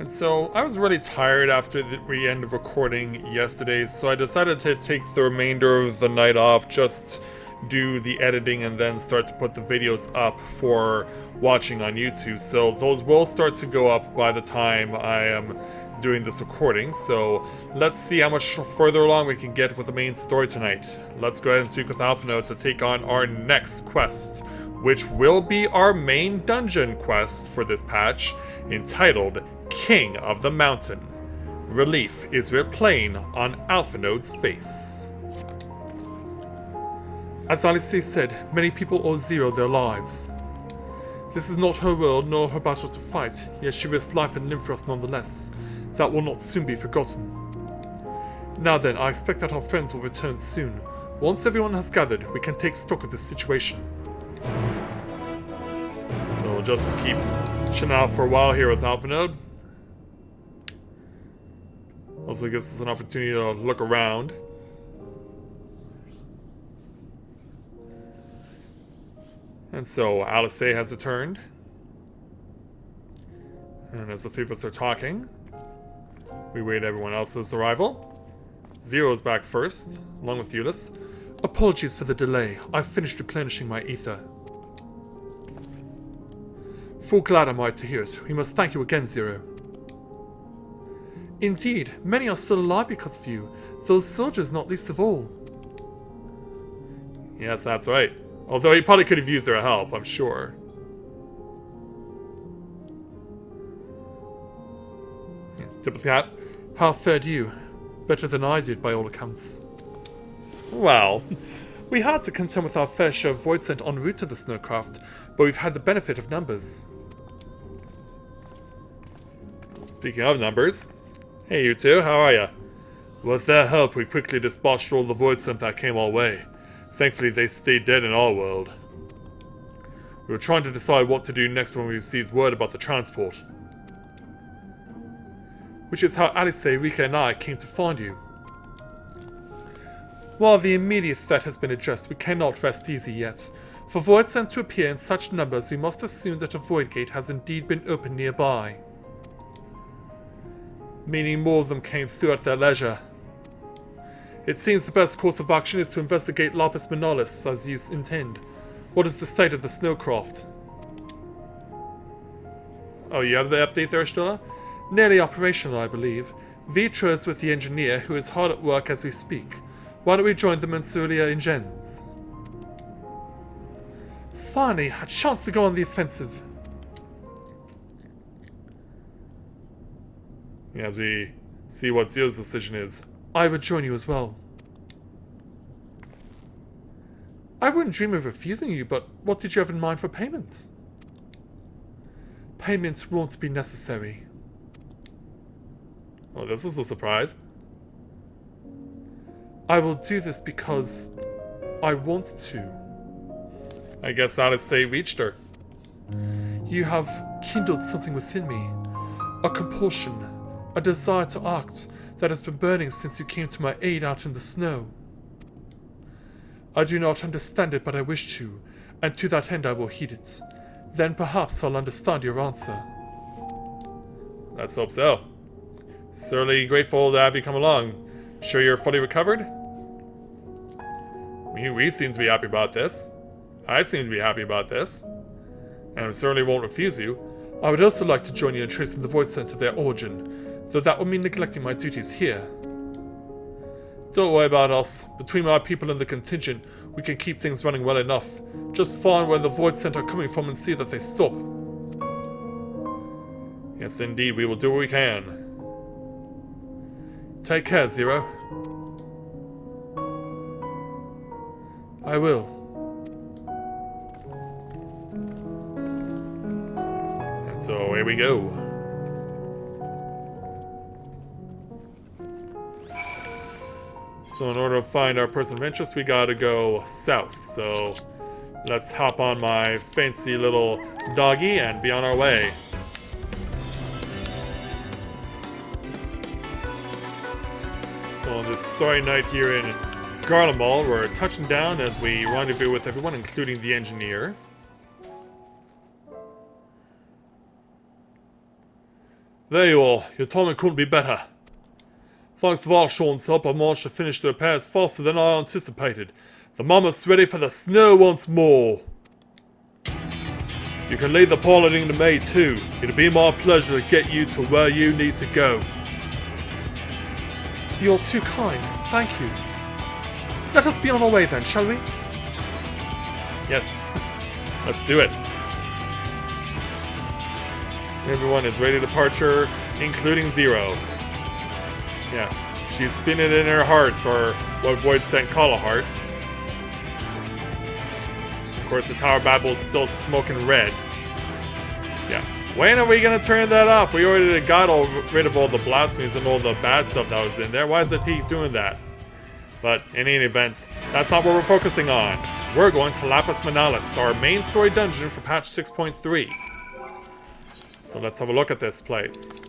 And so I was really tired after the end of recording yesterday, so I decided to take the remainder of the night off, just do the editing and then start to put the videos up for watching on YouTube. So those will start to go up by the time I am doing this recording. So let's see how much further along we can get with the main story tonight. Let's go ahead and speak with Alphinaud to take on our next quest, which will be our main dungeon quest for this patch, entitled King of the Mountain. Relief is writ plain on Alphinaud's face. As Alice said, many people owe Zero their lives. This is not her world nor her battle to fight, yet she risked life and limb for us nonetheless. That will not soon be forgotten. Now then, I expect that our friends will return soon. Once everyone has gathered, we can take stock of the situation. So we'll just keep chilling out for a while here with Alphinaud. Also gives us an opportunity to look around. And so Alice has returned. And as the three of us are talking, we wait everyone else's arrival. Zero's back first, along with Euless. Apologies for the delay. I've finished replenishing my ether. Full glad am I to hear it. We must thank you again, Zero. Indeed, many are still alive because of you. Those soldiers not least of all. Yes, that's right. Although he probably could have used their help, I'm sure. Tip of the hat. How fared you? Better than I did, by all accounts. Well, we had to contend with our fair share of void sent en route to the snowcraft, but we've had the benefit of numbers. Speaking of numbers, hey you two, how are ya? With their help, we quickly dispatched all the void sent that came our way. Thankfully, they stayed dead in our world. We were trying to decide what to do next when we received word about the transport. Which is how Alice, Rika, and I came to find you. While the immediate threat has been addressed, we cannot rest easy yet. For void sent to appear in such numbers, we must assume that a void gate has indeed been opened nearby. Meaning more of them came through at their leisure. It seems the best course of action is to investigate Lapis Manalis as you intend. What is the state of the snowcraft? Oh, you have the update there, Stella? Nearly operational, I believe. Vitra is with the engineer, who is hard at work as we speak. Why don't we join them in Cerulia in Gens? Finally, a chance to go on the offensive. As we see what Zero's decision is. I would join you as well. I wouldn't dream of refusing you, but what did you have in mind for payment? Payment won't be necessary. Oh, this is a surprise. I will do this because I want to. I guess Alice reached her. You have kindled something within me. A compulsion, a desire to act that has been burning since you came to my aid out in the snow. I do not understand it, but I wish to, and to that end I will heed it. Then perhaps I'll understand your answer. Let's hope so. Certainly grateful to have you come along. Sure you're fully recovered? We seem to be happy about this. I seem to be happy about this. And I certainly won't refuse you. I would also like to join you in tracing the void sense of their origin, though that would mean neglecting my duties here. Don't worry about us. Between our people and the contingent, we can keep things running well enough. Just find where the void scent are coming from and see that they stop. Yes, indeed, we will do what we can. Take care, Zero. I will. And so, here we go. So in order to find our person of interest, we gotta go south. So let's hop on my fancy little doggy and be on our way. So on this starry night here in Garlemald, we're touching down as we rendezvous with everyone, including the engineer. There you are. Your timing couldn't be better. Thanks to Valshorn's help, I managed to finish the repairs faster than I anticipated. The mammoth's ready for the snow once more. You can leave the piloting to me too. It'll be my pleasure to get you to where you need to go. You're too kind. Thank you. Let us be on our way then, shall we? Yes. Let's do it. Everyone is ready to departure, including Zero. Yeah, she's feeling it in her heart, or what Void sent Kalahart. Of course, the Tower Babel's still smoking red. Yeah. When are we gonna turn that off? We already got rid of all the blasphemies and all the bad stuff that was in there. Why does it keep doing that? But in any event, that's not what we're focusing on. We're going to Lapis Manalis, our main story dungeon for patch 6.3. So let's have a look at this place.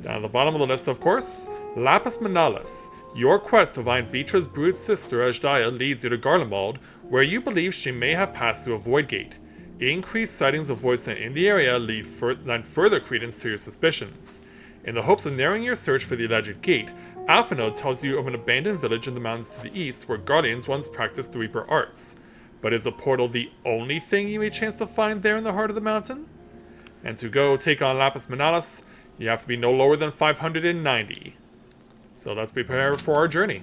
Down at the bottom of the list, of course, Lapis Manalis. Your quest to find Vitra's brood sister Ajdaya leads you to Garlemald, where you believe she may have passed through a void gate. Increased sightings of Voidsent in the area lend further credence to your suspicions. In the hopes of narrowing your search for the alleged gate, Alphanode tells you of an abandoned village in the mountains to the east where Guardians once practiced the Reaper arts. But is a portal the only thing you may chance to find there in the heart of the mountain? And to go take on Lapis Manalis, you have to be no lower than 590. So let's prepare for our journey.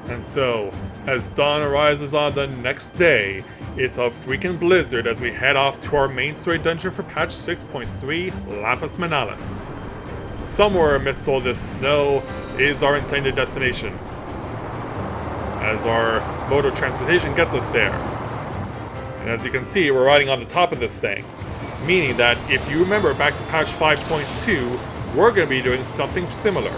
And so, as dawn arises on the next day, it's a freaking blizzard as we head off to our main story dungeon for patch 6.3, Lapis Manalis. Somewhere amidst all this snow is our intended destination, as our mode of transportation gets us there. And as you can see, we're riding on the top of this thing, meaning that if you remember back to patch 5.2, we're going to be doing something similar.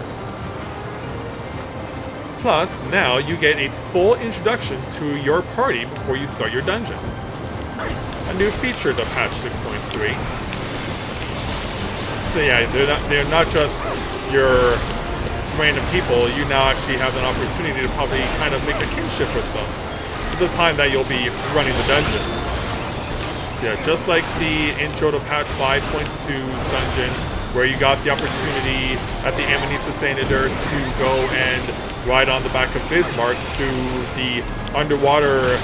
Plus, now you get a full introduction to your party before you start your dungeon. A new feature to patch 6.3. So yeah, they're not just your random people. You now actually have an opportunity to probably kind of make a kinship with them for the time that you'll be running the dungeon. So yeah, just like the intro to patch 5.2's dungeon, where you got the opportunity at the Ammonisa Senator to go and ride on the back of Bismarck through the underwater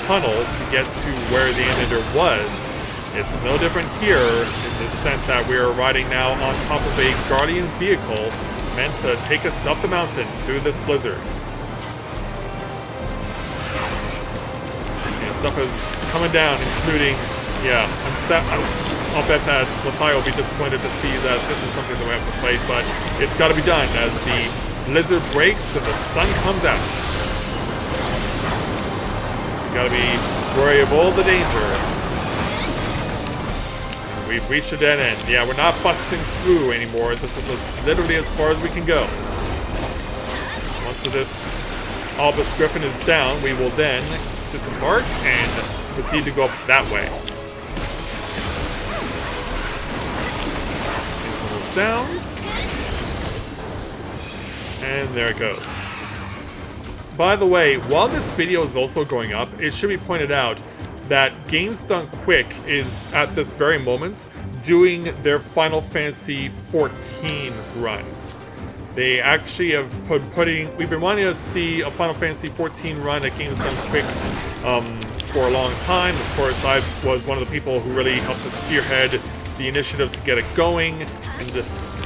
tunnel to get to where the Senator was. It's no different here in the sense that we are riding now on top of a Guardian vehicle meant to take us up the mountain through this blizzard. And stuff is coming down, including, yeah, I'll bet that Mathai will be disappointed to see that this is something that we have to fight, but it's got to be done as the blizzard breaks and the sun comes out. You gotta be wary of all the danger. We've reached a dead end. Yeah, we're not busting through anymore. This is literally as far as we can go. Once this Albus Griffin is down, we will then disembark and proceed to go up that way. Down, and there it goes. By the way, while this video is also going up, it should be pointed out that Games Done Quick is at this very moment doing their Final Fantasy XIV run. They actually have we've been wanting to see a Final Fantasy XIV run at Games Done Quick for a long time. Of course, I was one of the people who really helped to spearhead the initiatives to get it going, and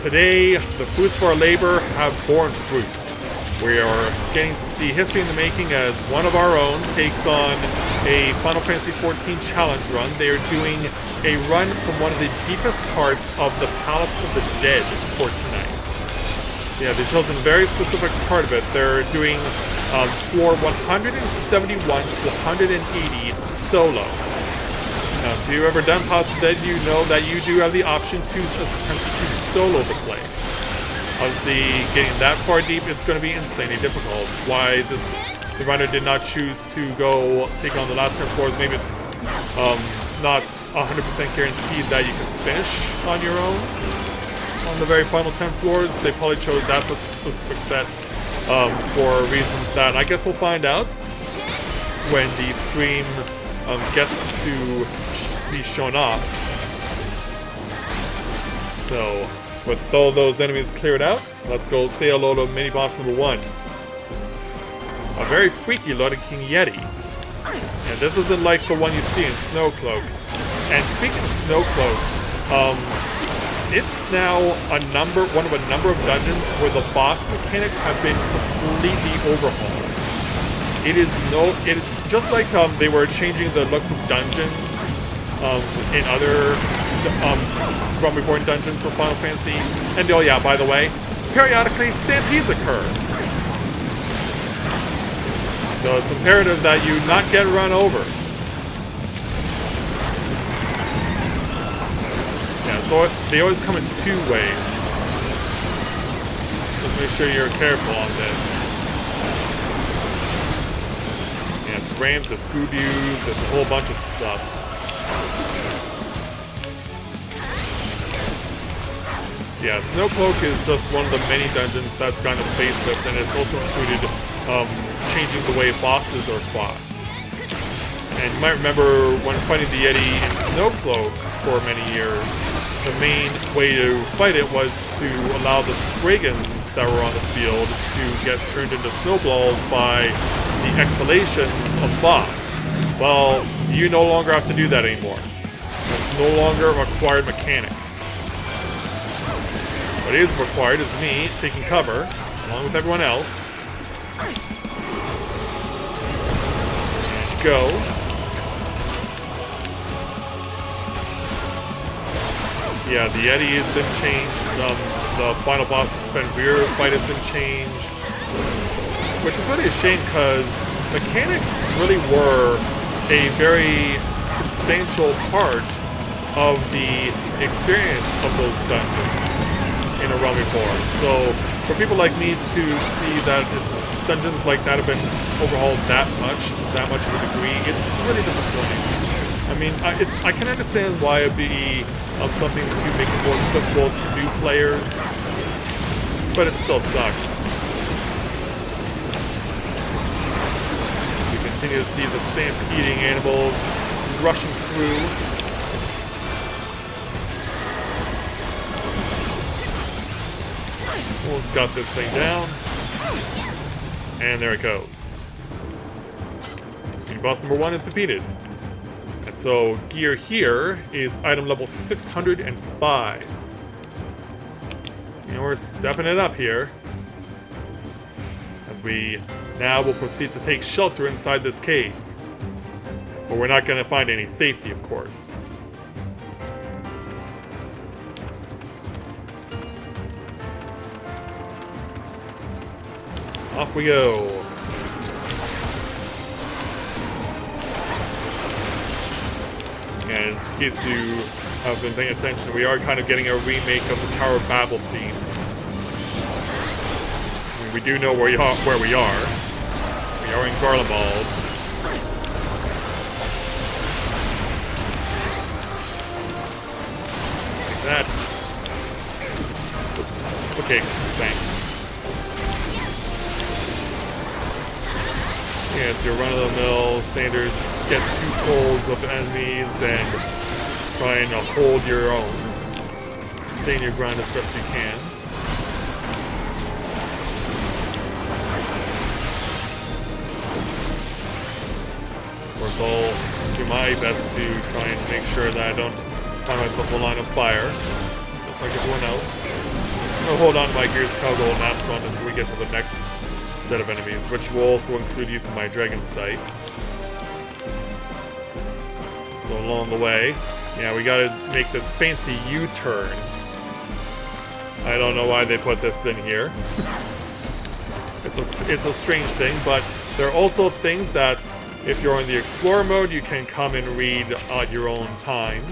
today the fruits of our labor have borne fruits. We are getting to see history in the making as one of our own takes on a Final Fantasy XIV challenge run. They are doing a run from one of the deepest parts of the Palace of the Dead for tonight. Yeah, they've chosen a very specific part of it. They're doing for 171 to 180 solo. Now, if you've ever done Palace of the Dead, you know that you do have the option to attempt to solo the play. Obviously, getting that far deep, it's going to be insanely difficult. Why the runner did not choose to go take on the last 10 floors, maybe it's not 100% guaranteed that you can finish on your own on the very final 10 floors. They probably chose that specific set for reasons that I guess we'll find out when the stream gets to be shown off. So, with all those enemies cleared out, let's go say hello to mini boss number 1. A very freaky looking Yeti. And this isn't like the one you see in Snowcloak. And speaking of Snowcloaks, it's now one of a number of dungeons where the boss mechanics have been completely overhauled. It's just like they were changing the looks of dungeons in other Realm Reborn dungeons for Final Fantasy. And oh yeah, by the way, periodically stampedes occur. So it's imperative that you not get run over. Yeah, so they always come in 2 waves. Just make sure you're careful on this. Yeah, it's ramps, it's Scoobies, it's a whole bunch of stuff. Yeah, Snowcloak is just one of the many dungeons that's gotten a facelift, and it's also included changing the way bosses are fought. And you might remember when fighting the Yeti in Snowcloak for many years, the main way to fight it was to allow the spray guns that were on the field to get turned into snowballs by the exhalations of boss. Well, you no longer have to do that anymore. It's no longer a required mechanic. What is required is me taking cover, along with everyone else. And go. Yeah, the Yeti has been changed. The final boss's Fenrir fight has been changed. Which is really a shame because mechanics really were a very substantial part of the experience of those dungeons in a Realm Reborn. So for people like me to see that dungeons like that have been overhauled that much of a degree, it's really disappointing. I mean, I can understand why it'd be something to make it more accessible to new players, but it still sucks. We continue to see the stampeding animals rushing through. Almost got this thing down. And there it goes. Mini boss number 1 is defeated. And so gear here is item level 605. And we're stepping it up here. As we now will proceed to take shelter inside this cave. But we're not going to find any safety, of course. Off we go. And in case you have been paying attention, we are kind of getting a remake of the Tower of Babel theme. I mean, we do know where we are. We are in Garlemald. Like that. Okay, thanks. Yeah, it's your run-of-the-mill standard, get 2 pulls of enemies and try and hold your own. Stay in your ground as best you can. Of course, I'll do my best to try and make sure that I don't find myself in a line of fire, just like everyone else. I'll hold on to my Gears Cargo and Astron until we get to the next set of enemies, which will also include use of my Dragon Sight. So along the way, yeah, we gotta make this fancy U-turn. I don't know why they put this in here. It's a strange thing, but there are also things that, if you're in the Explorer mode, you can come and read at your own time.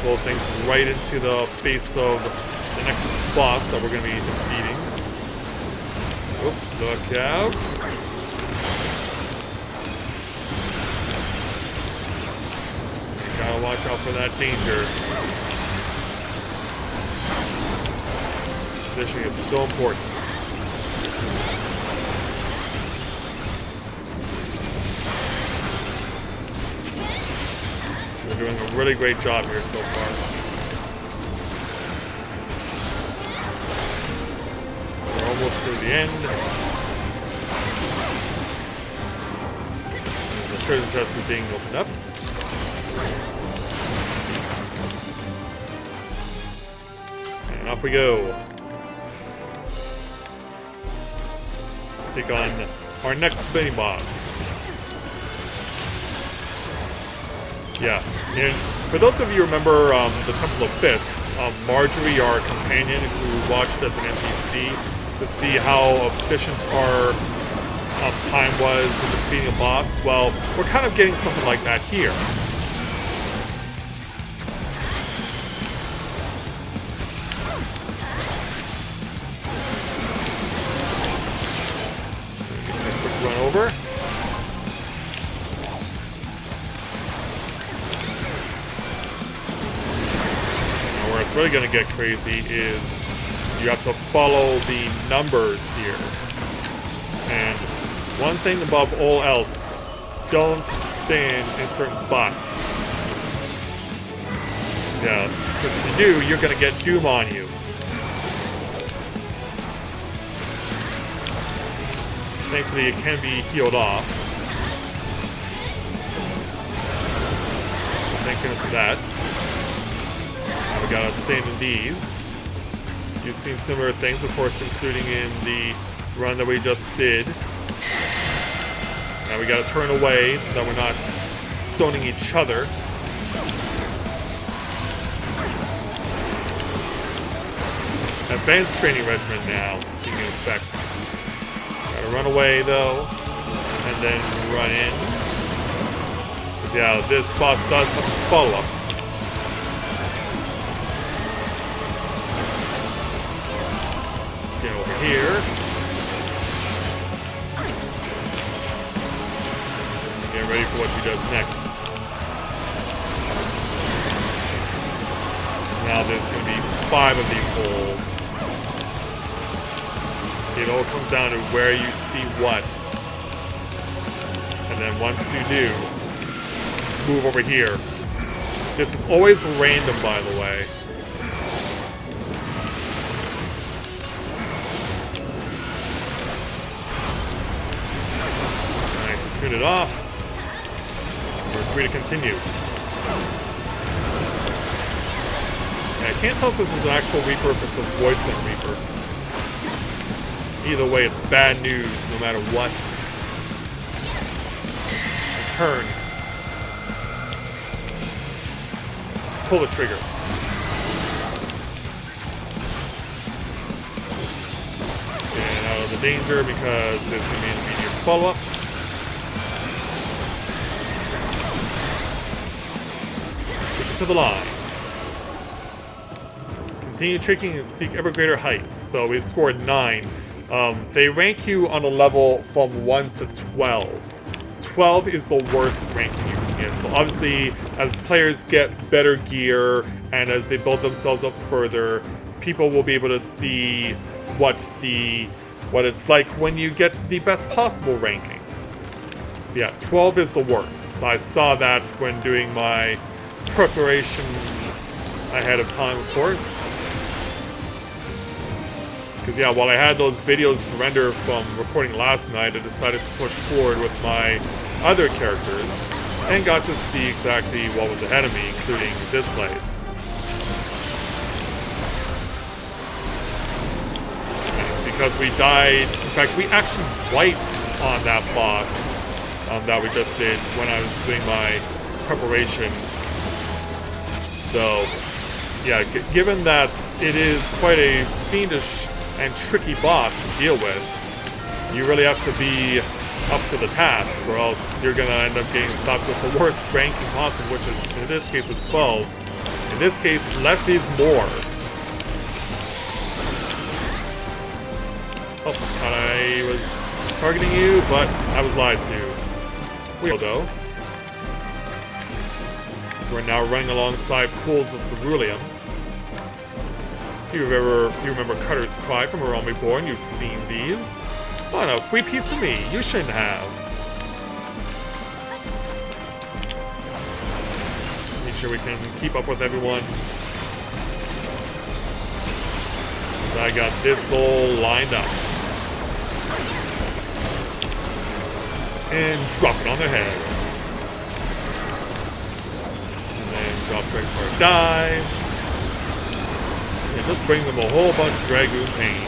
Blow things right into the face of the next boss that we're going to be defeating. Oops, look out. Gotta watch out for that danger. Positioning is so important. really great job here so far. We're almost through the end. The treasure chest is being opened up. And off we go. Take on our next mini-boss. Yeah, and for those of you who remember the Temple of Fists, Marjorie, our companion who watched as an NPC to see how efficient our time was in defeating a boss, well, we're kind of getting something like that here. Quick run over. What's really going to get crazy is you have to follow the numbers here. And one thing above all else, don't stand in certain spots. Yeah, because if you do, you're going to get doom on you. Thankfully, it can be healed off. Thank goodness for that. We gotta stand in these. You've seen similar things, of course, including in the run that we just did. Now we gotta turn away so that we're not stoning each other. Advanced training regimen now being in effect. Gotta run away though, and then run in. 'Cause yeah, this boss does have a follow-up. Over here. Get ready for what he does next. Now there's going to be 5 of these holes. It all comes down to where you see what. And then once you do, move over here. This is always random, by the way. It off. We're free to continue. And I can't tell if this is an actual Reaper or if it's a Voidsent Reaper. Either way, it's bad news no matter what. Turn. Pull the trigger. And out of the danger because there's going to be an immediate follow-up. To the line. Continue tricking and seek ever greater heights. So we scored 9. They rank you on a level from 1 to 12. 12 is the worst ranking you can get. So obviously, as players get better gear and as they build themselves up further, people will be able to see what it's like when you get the best possible ranking. Yeah, 12 is the worst. I saw that when doing my preparation ahead of time, of course. Because yeah, while I had those videos to render from recording last night, I decided to push forward with my other characters and got to see exactly what was ahead of me, including this place. And because we died, in fact, we actually wiped on that boss that we just did when I was doing my preparation. So, yeah, given that it is quite a fiendish and tricky boss to deal with, you really have to be up to the task, or else you're gonna end up getting stopped with the worst ranking possible, which is, in this case, is 12. In this case, less is more. Oh, I thought I was targeting you, but I was lied to. We though. We're now running alongside pools of ceruleum. If you remember Cutter's Cry from Realm Reborn, you've seen these. Oh no, free piece for me. You shouldn't have. sure we can keep up with everyone. I got this all lined up. And drop it on their heads. And then drop right for a dive. And just bring them a whole bunch of Dragoon pain.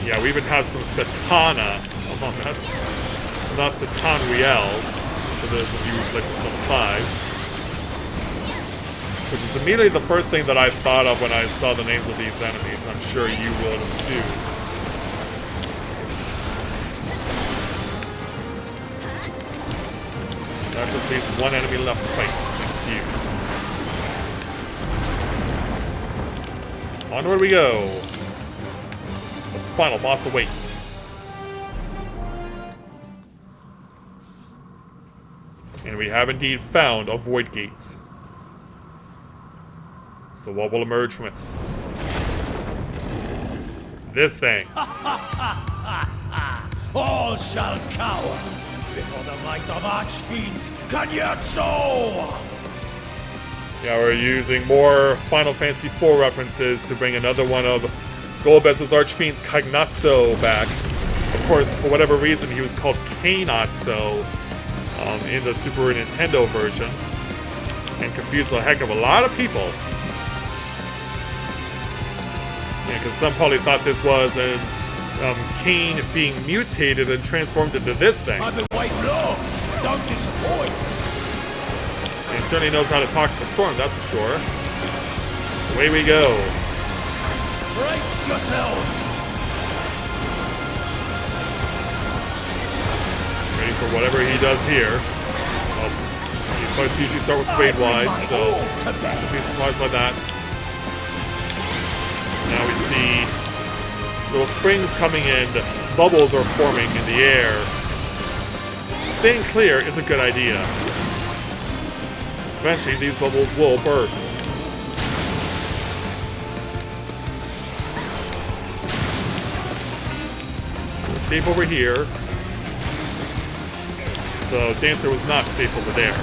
Yeah, we even have some Satana among us. Not Satan Riel, for those of you who'd like to some 5. Which is immediately the first thing that I thought of when I saw the names of these enemies. I'm sure you will too. That just leaves one enemy left to fight. It's you. Onward we go. The final boss awaits. And we have indeed found a Void Gate. So what will emerge from it? This thing. All shall cower before the might of Archfiend Kanyatso! Yeah, we're using more Final Fantasy IV references to bring another one of Golbez's Archfiend's Kagnatso back. Of course, for whatever reason, he was called Kainatso in the Super Nintendo version, and confused the heck of a lot of people. Yeah, because some probably thought this was an Kain being mutated and transformed into this thing. I've been waiting long. Don't disappoint. And he certainly knows how to talk to the storm, that's for sure. Away we go. Brace yourselves. Ready for whatever he does here. Well, he's supposed to usually start with Fade Wide, so shouldn't be surprised by that. Now we see little springs coming in, bubbles are forming in the air. Staying clear is a good idea. Eventually these bubbles will burst. We're safe over here. The dancer was not safe over there.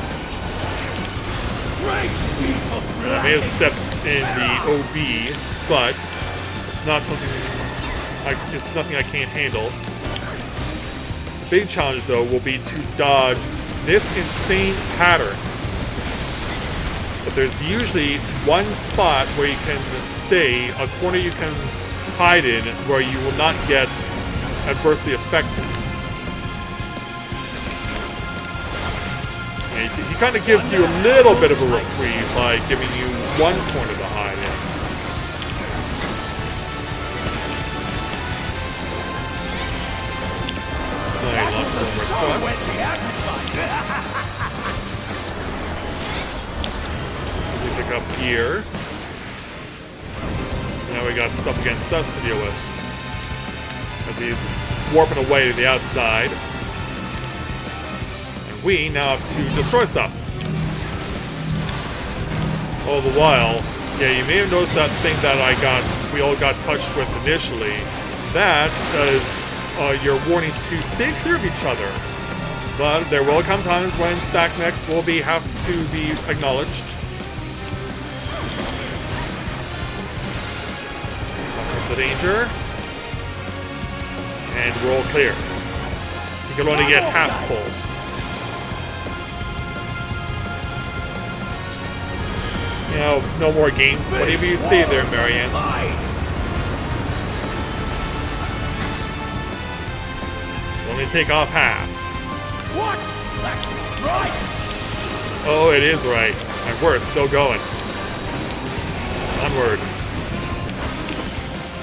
I may have stepped in the OB, but it's not something. It's nothing I can't handle. The big challenge, though, will be to dodge this insane pattern. But there's usually one spot where you can stay, a corner you can hide in, where you will not get adversely affected. And he kind of gives you a little bit of a reprieve by giving you one corner to hide in. We pick up here. Now we got stuff against us to deal with. As he's warping away to the outside. And we now have to destroy stuff. All the while, yeah, you may have noticed that thing that we all got touched with initially. That is your warning to stay clear of each other. But there will come times when stack mechs will have to be acknowledged. Watch out for danger. And we're all clear. You can only get half full. You know, no more games. Whatever you say there, Marianne. Only take off half. What? That's right. Oh, it is right. And we're still going. Onward.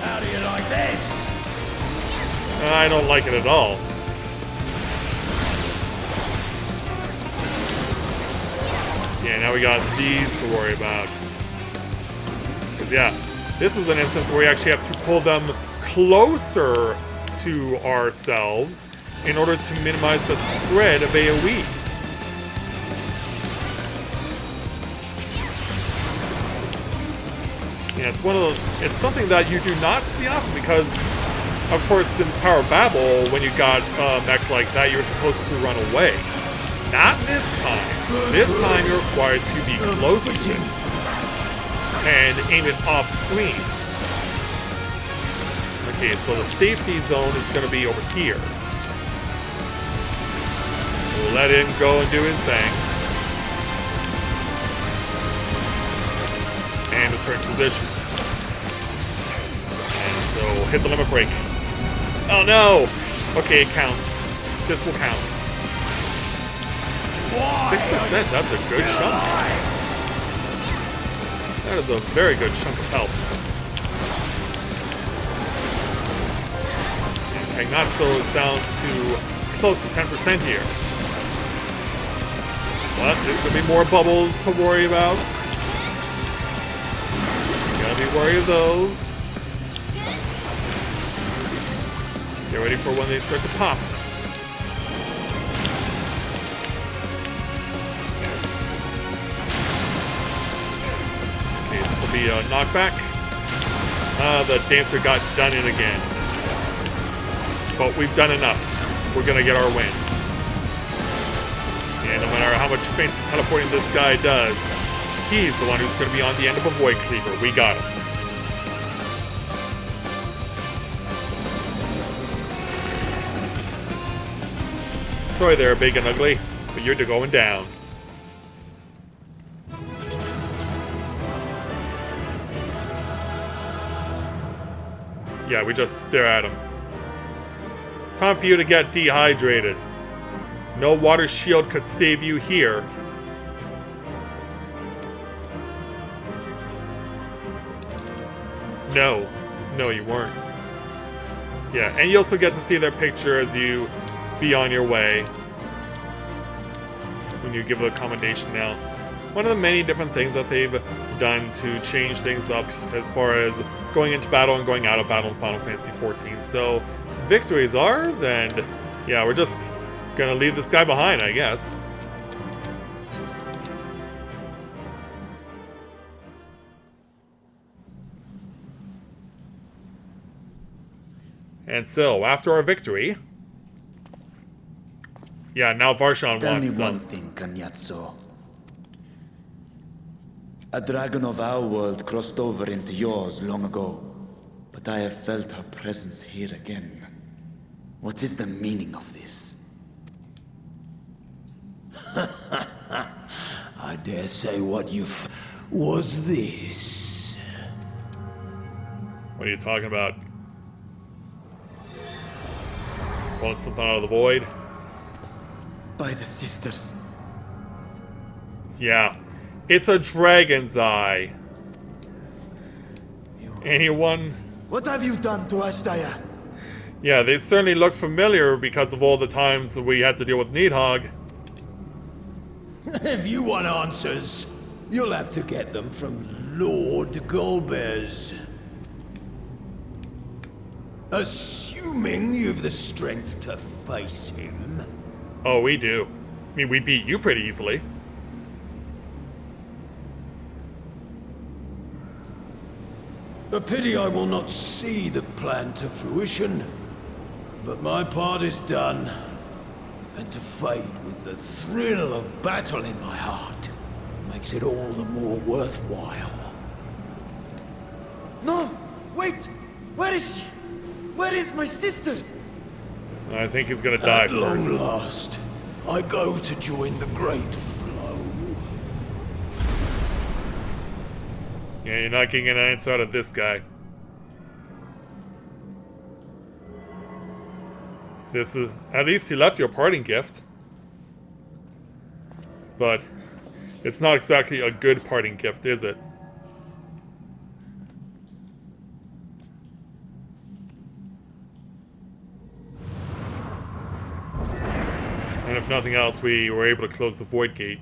How do you like this? I don't like it at all. Yeah, now we got these to worry about. Because, yeah, this is an instance where we actually have to pull them closer to ourselves in order to minimize the spread of AoE. Yeah, it's something that you do not see often because, of course, Power Babel, when you got mech like that, you're supposed to run away. Not this time. This time you're required to be close to it and aim it off screen. Okay, so the safety zone is going to be over here. We'll let him go and do his thing. And return to position. And so hit the limit break. Oh no! Okay, it counts. This will count. 6%, that's a good chunk. That is a very good chunk of health. And Kagnatsu is down to close to 10% here. But there's going to be more bubbles to worry about. Gotta be worried of those. Get ready for when they start to pop. Okay, this will be a knockback. The dancer got done in again. But we've done enough. We're gonna get our win. And no matter how much fancy teleporting this guy does, he's the one who's gonna be on the end of a Void Cleaver. We got him. Sorry there, big and ugly, but you're going down. Yeah, we just stare at him. Time for you to get dehydrated. No water shield could save you here. No. No, you weren't. Yeah, and you also get to see their picture as you be on your way. When you give it a commendation now. One of the many different things that they've done to change things up as far as going into battle and going out of battle in Final Fantasy XIV. So, victory is ours, and yeah, we're just gonna leave this guy behind, I guess. And so, after our victory... Yeah, now Varshan Tell me wants one thing, Kanyatso. A dragon of our world crossed over into yours long ago, but I have felt her presence here again. What is the meaning of this? I dare say what you've... was this. What are you talking about? Pulling something out of the void? By the sisters. Yeah. It's a dragon's eye. Anyone? What have you done to Ashtaya? Yeah, they certainly look familiar because of all the times we had to deal with Needhog. If you want answers, you'll have to get them from Lord Golbez. Assuming you've the strength to face him. Oh, we do. I mean, we beat you pretty easily. A pity I will not see the plan to fruition. But my part is done. And to fight with the thrill of battle in my heart makes it all the more worthwhile. No! Wait! Where is she? Where is my sister? I think he's gonna die At first. long last, I go to join the great flow. Yeah, you're not getting an answer out of this guy. This is... At least he left you a parting gift. But... it's not exactly a good parting gift, is it? And if nothing else, we were able to close the Void Gate.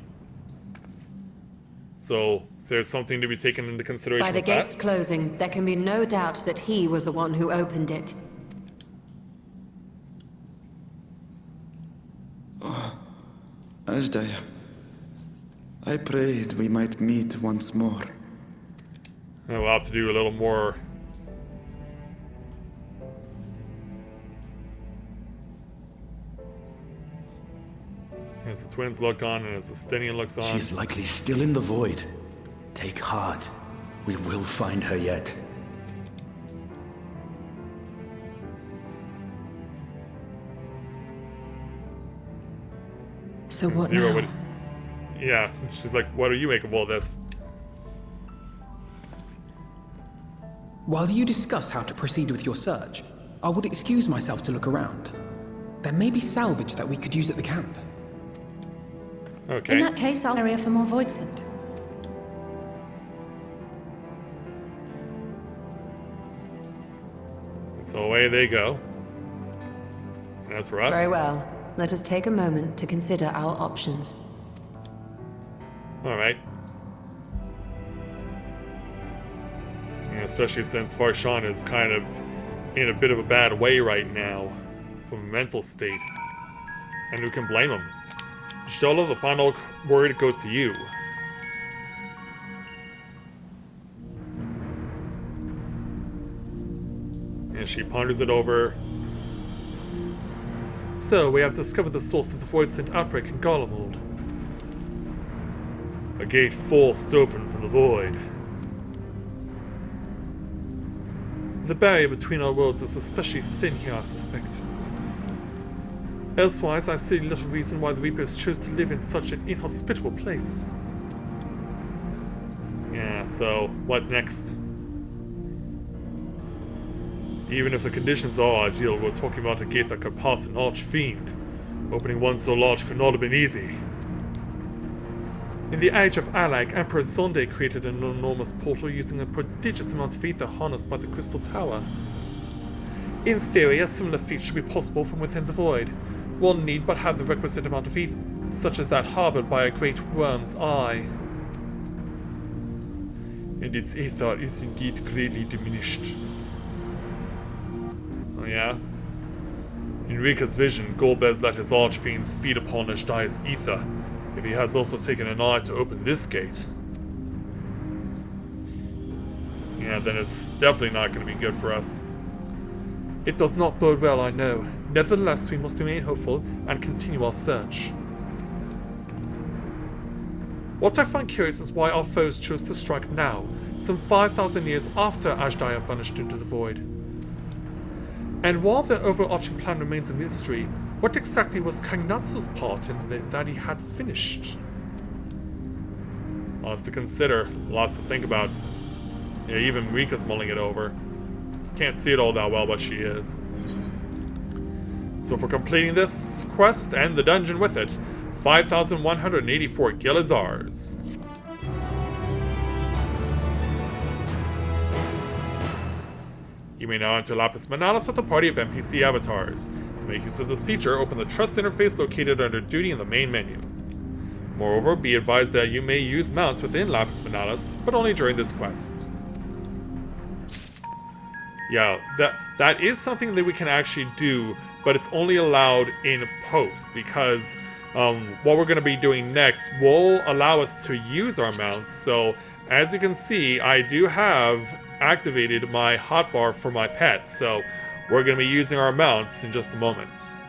So, there's something to be taken into consideration By the with that. gates closing, there can be no doubt that he was the one who opened it. Ashdaya, I prayed we might meet once more. And we'll have to do a little more as the twins look on and as Estinian looks on. She's likely still in the void. Take heart. We will find her yet. So what Zero now? would... Yeah, she's like, what do you make of all this? While you discuss how to proceed with your search, I would excuse myself to look around. There may be salvage that we could use at the camp. Okay. In that case, I'll area for more void scent. So away they go. And as for us... Very well. Let us take a moment to consider our options. Alright. Especially since Farshawn is kind of in a bit of a bad way right now, from a mental state. And who can blame him? Shola, the final word goes to you. And she ponders it over. So, we have discovered the source of the Void Scent outbreak in Garlemald. A gate forced open from the void. The barrier between our worlds is especially thin here, I suspect. Elsewise, I see little reason why the Reapers chose to live in such an inhospitable place. Yeah, so, what next? Even if the conditions are ideal, we're talking about a gate that could pass an archfiend. Opening one so large could not have been easy. In the age of Alag, Emperor Zonde created an enormous portal using a prodigious amount of ether harnessed by the Crystal Tower. In theory, a similar feat should be possible from within the void. One need but have the requisite amount of ether, such as that harbored by a great worm's eye. And its ether is indeed greatly diminished. Oh yeah? In Rika's vision, Golbez let his archfiends feed upon Ashdia's ether. If he has also taken an eye to open this gate, yeah, then it's definitely not going to be good for us. It does not bode well, I know. Nevertheless, we must remain hopeful and continue our search. What I find curious is why our foes chose to strike now, some 5,000 years after Ashdia vanished into the void. And while their overarching plan remains a mystery, what exactly was Kagnatsu's part in it that he had finished? Lots to consider, lots to think about. Yeah, even Rika's mulling it over. Can't see it all that well, but she is. So for completing this quest and the dungeon with it, 5,184 Gilizars. You may now enter Lapis Manalis with a party of NPC avatars. To make use of this feature, open the Trust interface located under Duty in the main menu. Moreover, be advised that you may use mounts within Lapis Manalis, but only during this quest. Yeah, that is something that we can actually do, but it's only allowed in post, because what we're going to be doing next will allow us to use our mounts. So, as you can see, I do have activated my hotbar for my pet, so we're going to be using our mounts in just a moment.